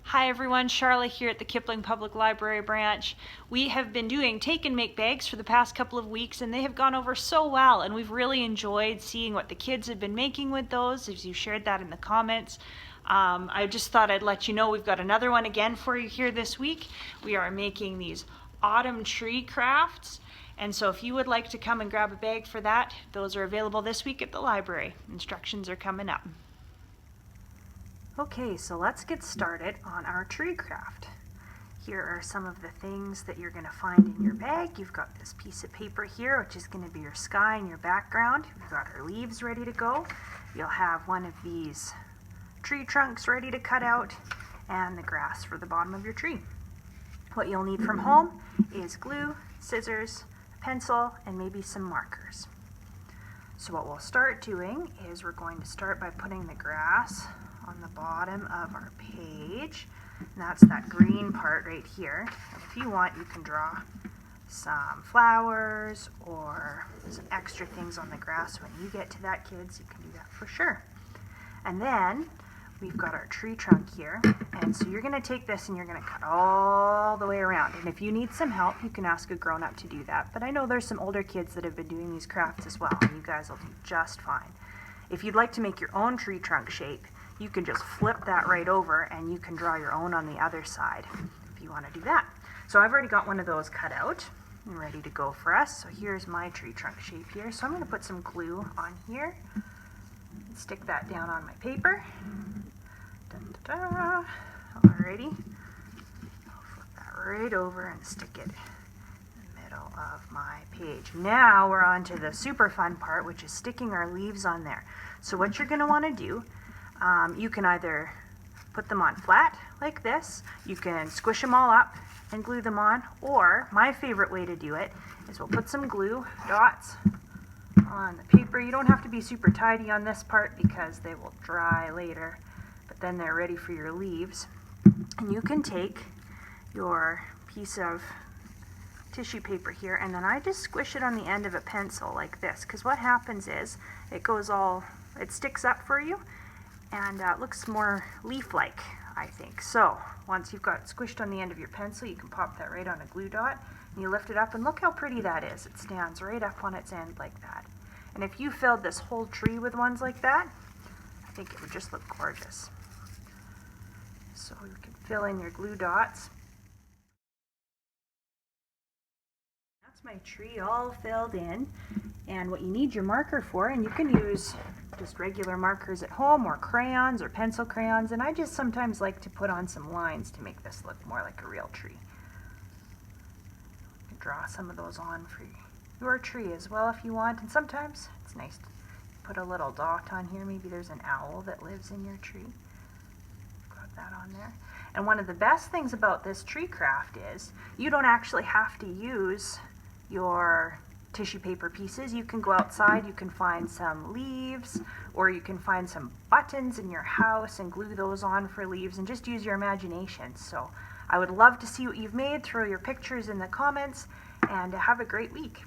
Hi everyone, Charlotte here at the Kipling Public Library branch. We have been doing take and make bags for the past couple of weeks and they have gone over so well, and we've really enjoyed seeing what the kids have been making with those, as you shared that in the comments. I just thought I'd let you know we've got another one again for you here this week. We are making these autumn tree crafts, and so if you would like to come and grab a bag for that, those are available this week at the library. Instructions are coming up. Okay, so let's get started on our tree craft. Here are some of the things that you're going to find in your bag. You've got this piece of paper here, which is going to be your sky and your background. We've got our leaves ready to go. You'll have one of these tree trunks ready to cut out and the grass for the bottom of your tree. What you'll need from home is glue, scissors, a pencil, and maybe some markers. So what we'll start doing is we're going to start by putting the grass on the bottom of our page, and that's that green part right here. If you want, you can draw some flowers or some extra things on the grass when you get to that, kids. You can do that for sure. And then we've got our tree trunk here, and so you're going to take this and you're going to cut all the way around. And if you need some help, you can ask a grown-up to do that. But I know there's some older kids that have been doing these crafts as well, and you guys will do just fine. If you'd like to make your own tree trunk shape, you can just flip that right over and you can draw your own on the other side if you want to do that. So I've already got one of those cut out and ready to go for us. So here's my tree trunk shape here. So I'm going to put some glue on here and stick that down on my paper. Dun, da, da. Alrighty. I'll flip that right over and stick it in the middle of my page. Now we're on to the super fun part, which is sticking our leaves on there. So what you're going to want to do, you can either put them on flat like this, you can squish them all up and glue them on, or my favorite way to do it is we'll put some glue dots on the paper. You don't have to be super tidy on this part because they will dry later, but then they're ready for your leaves. And you can take your piece of tissue paper here, and then I just squish it on the end of a pencil like this, because what happens is it sticks up for you, and it looks more leaf-like, I think. So once you've got it squished on the end of your pencil, you can pop that right on a glue dot, and you lift it up, and look how pretty that is. It stands right up on its end like that. And if you filled this whole tree with ones like that, I think it would just look gorgeous. So you can fill in your glue dots. That's my tree all filled in, and what you need your marker for, and you can use just regular markers at home or crayons or pencil crayons, and I just sometimes like to put on some lines to make this look more like a real tree. You can draw some of those on for your tree as well if you want, and sometimes it's nice to put a little dot on here. Maybe there's an owl that lives in your tree. Got that on there. And one of the best things about this tree craft is you don't actually have to use your tissue paper pieces. You can go outside, you can find some leaves, or you can find some buttons in your house and glue those on for leaves, and just use your imagination. So I would love to see what you've made. Throw your pictures in the comments, and have a great week.